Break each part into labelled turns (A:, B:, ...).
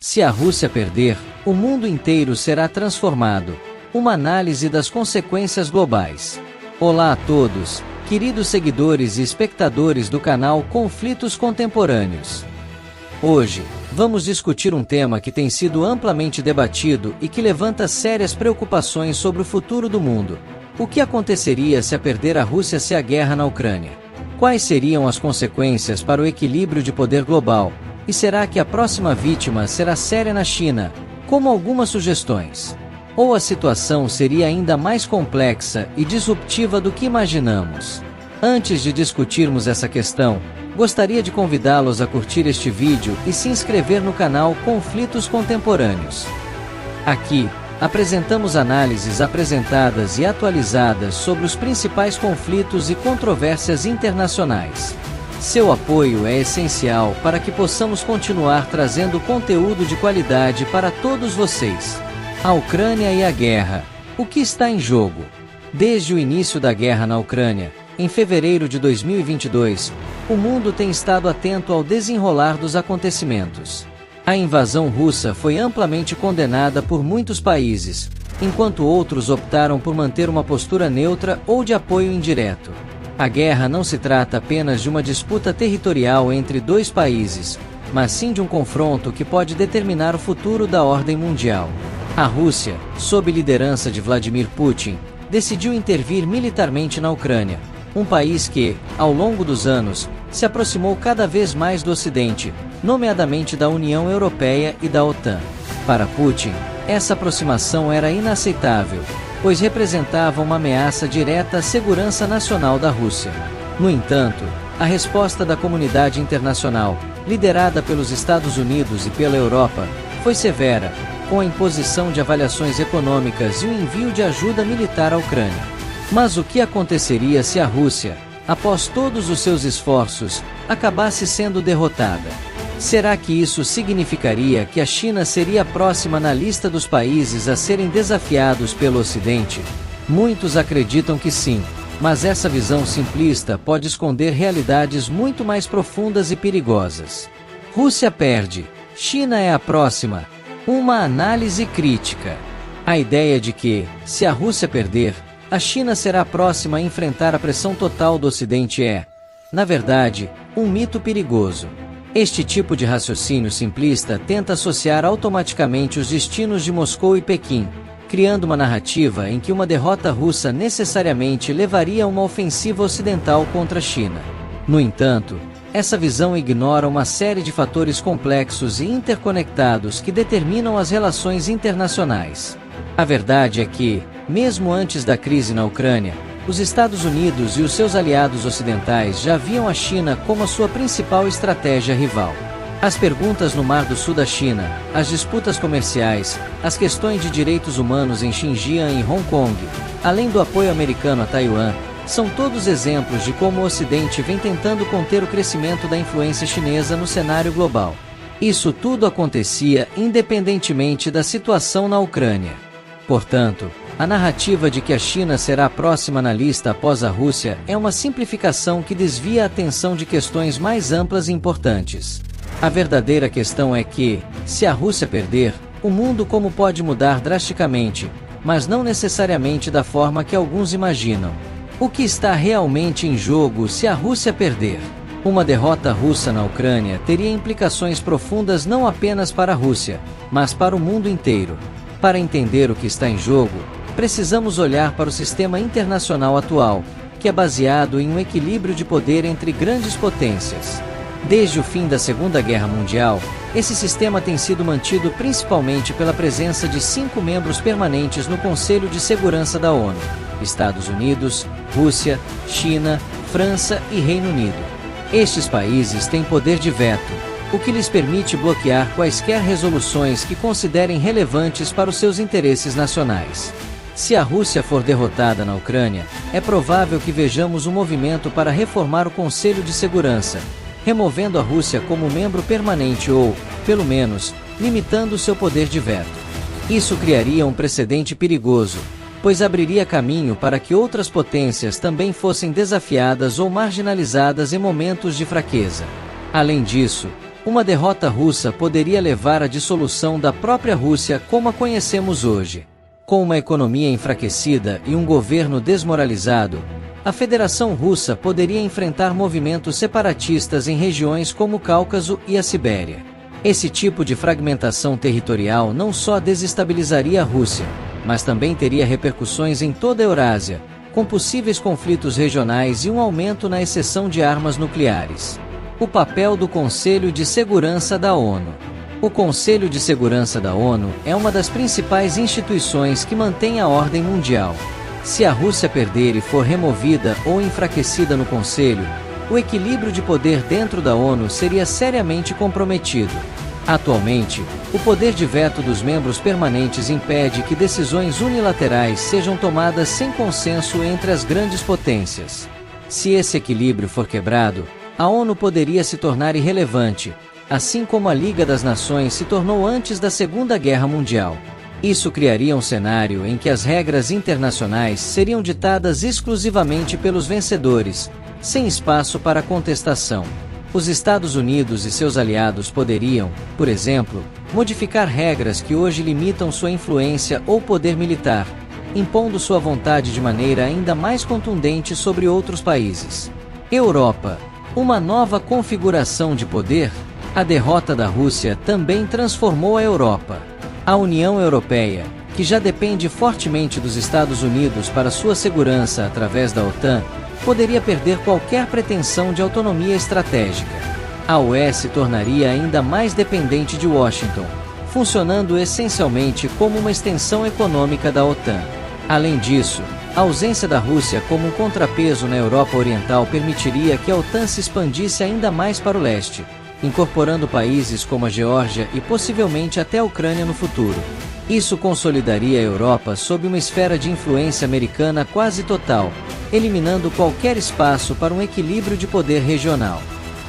A: Se a Rússia perder, o mundo inteiro será transformado. Uma análise das consequências globais. Olá a todos, queridos seguidores e espectadores do canal Conflitos Contemporâneos. Hoje, vamos discutir um tema que tem sido amplamente debatido e que levanta sérias preocupações sobre o futuro do mundo. O que aconteceria se a perder a Rússia a guerra na Ucrânia? Quais seriam as consequências para o equilíbrio de poder global? E será que a próxima vítima será séria na China, como algumas sugestões? Ou a situação seria ainda mais complexa e disruptiva do que imaginamos? Antes de discutirmos essa questão, gostaria de convidá-los a curtir este vídeo e se inscrever no canal Conflitos Contemporâneos. Aqui, apresentamos análises apresentadas e atualizadas sobre os principais conflitos e controvérsias internacionais. Seu apoio é essencial para que possamos continuar trazendo conteúdo de qualidade para todos vocês. A Ucrânia e a guerra. O que está em jogo? Desde o início da guerra na Ucrânia, em fevereiro de 2022, o mundo tem estado atento ao desenrolar dos acontecimentos. A invasão russa foi amplamente condenada por muitos países, enquanto outros optaram por manter uma postura neutra ou de apoio indireto. A guerra não se trata apenas de uma disputa territorial entre dois países, mas sim de um confronto que pode determinar o futuro da ordem mundial. A Rússia, sob liderança de Vladimir Putin, decidiu intervir militarmente na Ucrânia, um país que, ao longo dos anos, se aproximou cada vez mais do Ocidente, nomeadamente da União Europeia e da OTAN. Para Putin, essa aproximação era inaceitável, pois representava uma ameaça direta à segurança nacional da Rússia. No entanto, a resposta da comunidade internacional, liderada pelos Estados Unidos e pela Europa, foi severa, com a imposição de avaliações econômicas e o envio de ajuda militar à Ucrânia. Mas o que aconteceria se a Rússia, após todos os seus esforços, acabasse sendo derrotada? Será que isso significaria que a China seria a próxima na lista dos países a serem desafiados pelo Ocidente? Muitos acreditam que sim, mas essa visão simplista pode esconder realidades muito mais profundas e perigosas. Rússia perde, China é a próxima. Uma análise crítica. A ideia de que, se a Rússia perder, a China será a próxima a enfrentar a pressão total do Ocidente é, na verdade, um mito perigoso. Este tipo de raciocínio simplista tenta associar automaticamente os destinos de Moscou e Pequim, criando uma narrativa em que uma derrota russa necessariamente levaria a uma ofensiva ocidental contra a China. No entanto, essa visão ignora uma série de fatores complexos e interconectados que determinam as relações internacionais. A verdade é que, mesmo antes da crise na Ucrânia, os Estados Unidos e os seus aliados ocidentais já viam a China como a sua principal estratégia rival. As perguntas no Mar do Sul da China, as disputas comerciais, as questões de direitos humanos em Xinjiang e Hong Kong, além do apoio americano a Taiwan, são todos exemplos de como o Ocidente vem tentando conter o crescimento da influência chinesa no cenário global. Isso tudo acontecia independentemente da situação na Ucrânia. Portanto, a narrativa de que a China será a próxima na lista após a Rússia é uma simplificação que desvia a atenção de questões mais amplas e importantes. A verdadeira questão é que, se a Rússia perder, o mundo como pode mudar drasticamente, mas não necessariamente da forma que alguns imaginam. O que está realmente em jogo se a Rússia perder? Uma derrota russa na Ucrânia teria implicações profundas não apenas para a Rússia, mas para o mundo inteiro. Para entender o que está em jogo, precisamos olhar para o sistema internacional atual, que é baseado em um equilíbrio de poder entre grandes potências. Desde o fim da Segunda Guerra Mundial, esse sistema tem sido mantido principalmente pela presença de 5 membros permanentes no Conselho de Segurança da ONU: Estados Unidos, Rússia, China, França e Reino Unido. Estes países têm poder de veto, o que lhes permite bloquear quaisquer resoluções que considerem relevantes para os seus interesses nacionais. Se a Rússia for derrotada na Ucrânia, é provável que vejamos um movimento para reformar o Conselho de Segurança, removendo a Rússia como membro permanente ou, pelo menos, limitando seu poder de veto. Isso criaria um precedente perigoso, pois abriria caminho para que outras potências também fossem desafiadas ou marginalizadas em momentos de fraqueza. Além disso, Uma derrota russa poderia levar à dissolução da própria Rússia como a conhecemos hoje. Com uma economia enfraquecida e um governo desmoralizado, a Federação Russa poderia enfrentar movimentos separatistas em regiões como o Cáucaso e a Sibéria. Esse tipo de fragmentação territorial não só desestabilizaria a Rússia, mas também teria repercussões em toda a Eurásia, com possíveis conflitos regionais e um aumento na exceção de armas nucleares. O papel do Conselho de Segurança da ONU. O Conselho de Segurança da ONU é uma das principais instituições que mantém a ordem mundial. Se a Rússia perder e for removida ou enfraquecida no Conselho, o equilíbrio de poder dentro da ONU seria seriamente comprometido. Atualmente, o poder de veto dos membros permanentes impede que decisões unilaterais sejam tomadas sem consenso entre as grandes potências. Se esse equilíbrio for quebrado, a ONU poderia se tornar irrelevante, assim como a Liga das Nações se tornou antes da Segunda Guerra Mundial. Isso criaria um cenário em que as regras internacionais seriam ditadas exclusivamente pelos vencedores, sem espaço para contestação. Os Estados Unidos e seus aliados poderiam, por exemplo, modificar regras que hoje limitam sua influência ou poder militar, impondo sua vontade de maneira ainda mais contundente sobre outros países. Europa. Uma nova configuração de poder? A derrota da Rússia também transformou a Europa. A União Europeia, que já depende fortemente dos Estados Unidos para sua segurança através da OTAN, poderia perder qualquer pretensão de autonomia estratégica. A UE se tornaria ainda mais dependente de Washington, funcionando essencialmente como uma extensão econômica da OTAN. Além disso, a ausência da Rússia como um contrapeso na Europa Oriental permitiria que a OTAN se expandisse ainda mais para o leste, incorporando países como a Geórgia e possivelmente até a Ucrânia no futuro. Isso consolidaria a Europa sob uma esfera de influência americana quase total, eliminando qualquer espaço para um equilíbrio de poder regional.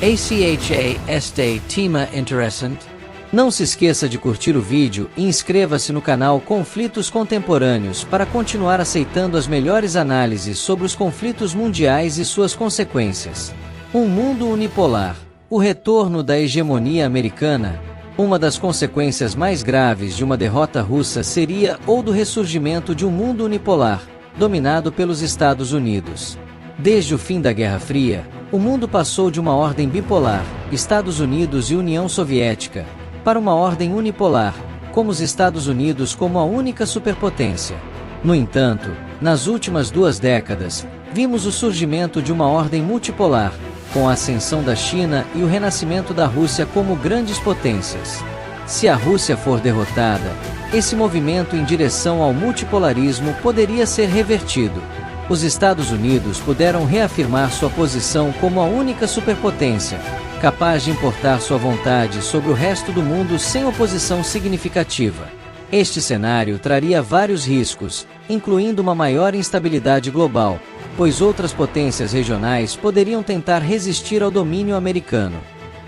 A: ACHA este tema interessante? Não se esqueça de curtir o vídeo e inscreva-se no canal Conflitos Contemporâneos para continuar aceitando as melhores análises sobre os conflitos mundiais e suas consequências. Um mundo unipolar. O retorno da hegemonia americana. Uma das consequências mais graves de uma derrota russa seria ou do ressurgimento de um mundo unipolar, dominado pelos Estados Unidos. Desde o fim da Guerra Fria, o mundo passou de uma ordem bipolar, Estados Unidos e União Soviética, para uma ordem unipolar, com os Estados Unidos como a única superpotência. No entanto, nas últimas 2 décadas, vimos o surgimento de uma ordem multipolar, com a ascensão da China e o renascimento da Rússia como grandes potências. Se a Rússia for derrotada, esse movimento em direção ao multipolarismo poderia ser revertido. Os Estados Unidos puderam reafirmar sua posição como a única superpotência, capaz de importar sua vontade sobre o resto do mundo sem oposição significativa. Este cenário traria vários riscos, incluindo uma maior instabilidade global, pois outras potências regionais poderiam tentar resistir ao domínio americano.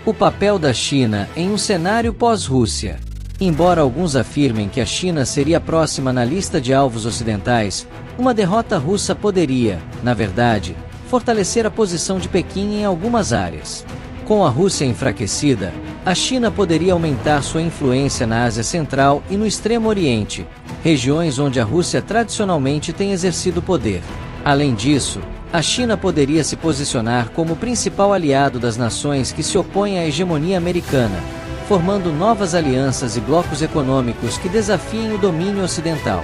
A: O papel da China em um cenário pós-Rússia. Embora alguns afirmem que a China seria próxima na lista de alvos ocidentais, uma derrota russa poderia, na verdade, fortalecer a posição de Pequim em algumas áreas. Com a Rússia enfraquecida, a China poderia aumentar sua influência na Ásia Central e no Extremo Oriente, regiões onde a Rússia tradicionalmente tem exercido poder. Além disso, a China poderia se posicionar como principal aliado das nações que se opõem à hegemonia americana, formando novas alianças e blocos econômicos que desafiem o domínio ocidental.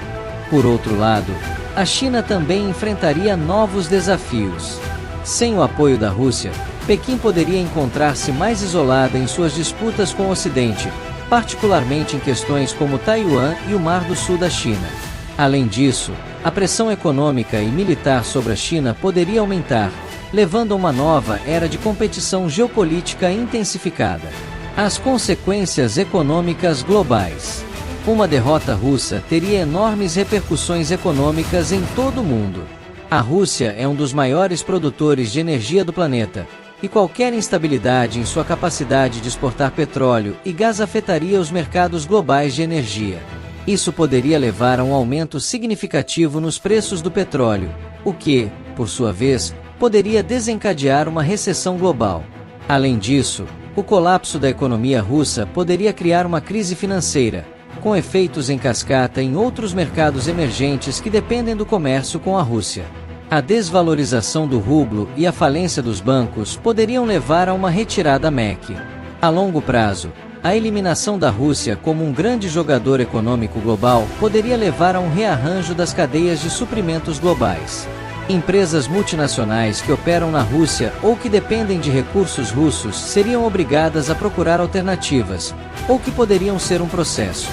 A: Por outro lado, a China também enfrentaria novos desafios. Sem o apoio da Rússia, Pequim poderia encontrar-se mais isolada em suas disputas com o Ocidente, particularmente em questões como Taiwan e o Mar do Sul da China. Além disso, a pressão econômica e militar sobre a China poderia aumentar, levando a uma nova era de competição geopolítica intensificada. As consequências econômicas globais. Uma derrota russa teria enormes repercussões econômicas em todo o mundo. A Rússia é um dos maiores produtores de energia do planeta, e qualquer instabilidade em sua capacidade de exportar petróleo e gás afetaria os mercados globais de energia. Isso poderia levar a um aumento significativo nos preços do petróleo, o que, por sua vez, poderia desencadear uma recessão global. Além disso, O colapso da economia russa poderia criar uma crise financeira, com efeitos em cascata em outros mercados emergentes que dependem do comércio com a Rússia. A desvalorização do rublo e a falência dos bancos poderiam levar a uma retirada MEC. A longo prazo, a eliminação da Rússia como um grande jogador econômico global poderia levar a um rearranjo das cadeias de suprimentos globais. Empresas multinacionais que operam na Rússia ou que dependem de recursos russos seriam obrigadas a procurar alternativas, ou que poderiam ser um processo.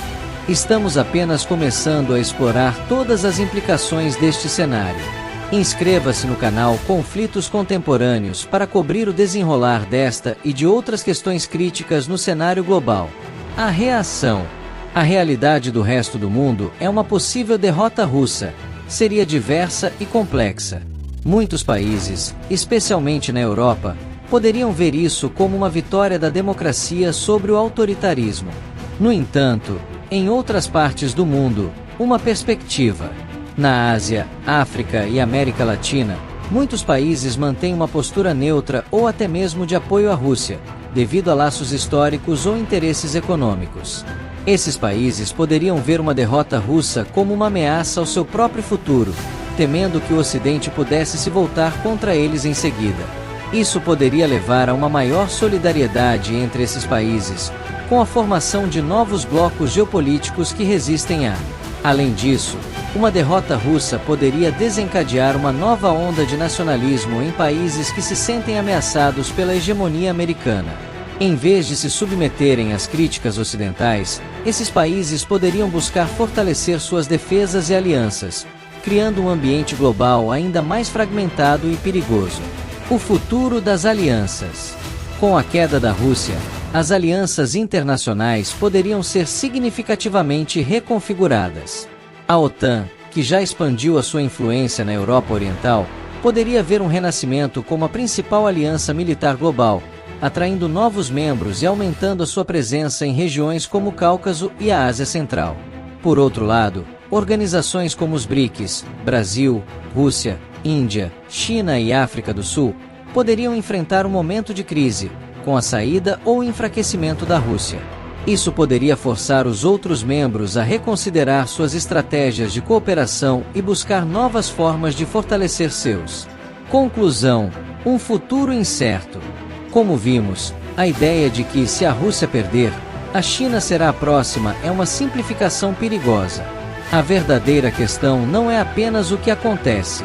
A: Estamos apenas começando a explorar todas as implicações deste cenário. Inscreva-se no canal Conflitos Contemporâneos para cobrir o desenrolar desta e de outras questões críticas no cenário global. A reação. A realidade do resto do mundo é uma possível derrota russa. Seria diversa e complexa. Muitos países, especialmente na Europa, poderiam ver isso como uma vitória da democracia sobre o autoritarismo. No entanto, em outras partes do mundo, uma perspectiva. Na Ásia, África e América Latina, muitos países mantêm uma postura neutra ou até mesmo de apoio à Rússia, devido a laços históricos ou interesses econômicos. Esses países poderiam ver uma derrota russa como uma ameaça ao seu próprio futuro, temendo que o Ocidente pudesse se voltar contra eles em seguida. Isso poderia levar a uma maior solidariedade entre esses países, com a formação de novos blocos geopolíticos que resistem a. Além disso, uma derrota russa poderia desencadear uma nova onda de nacionalismo em países que se sentem ameaçados pela hegemonia americana. Em vez de se submeterem às críticas ocidentais, esses países poderiam buscar fortalecer suas defesas e alianças, criando um ambiente global ainda mais fragmentado e perigoso. O futuro das alianças. Com a queda da Rússia, as alianças internacionais poderiam ser significativamente reconfiguradas. A OTAN, que já expandiu a sua influência na Europa Oriental, poderia ver um renascimento como a principal aliança militar global, atraindo novos membros e aumentando a sua presença em regiões como o Cáucaso e a Ásia Central. Por outro lado, organizações como os BRICS, Brasil, Rússia, Índia, China e África do Sul, poderiam enfrentar um momento de crise, com a saída ou enfraquecimento da Rússia. Isso poderia forçar os outros membros a reconsiderar suas estratégias de cooperação e buscar novas formas de fortalecer seus. Conclusão: um futuro incerto. Como vimos, a ideia de que, se a Rússia perder, a China será a próxima é uma simplificação perigosa. A verdadeira questão não é apenas o que acontece.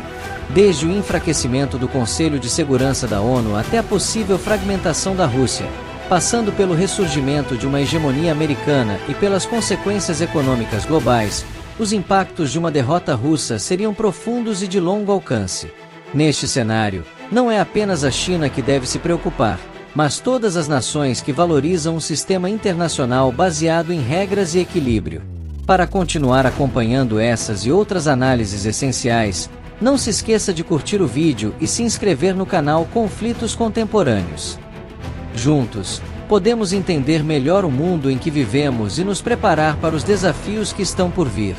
A: Desde o enfraquecimento do Conselho de Segurança da ONU até a possível fragmentação da Rússia, passando pelo ressurgimento de uma hegemonia americana e pelas consequências econômicas globais, os impactos de uma derrota russa seriam profundos e de longo alcance. Neste cenário, não é apenas a China que deve se preocupar, mas todas as nações que valorizam um sistema internacional baseado em regras e equilíbrio. Para continuar acompanhando essas e outras análises essenciais, não se esqueça de curtir o vídeo e se inscrever no canal Conflitos Contemporâneos. Juntos, podemos entender melhor o mundo em que vivemos e nos preparar para os desafios que estão por vir.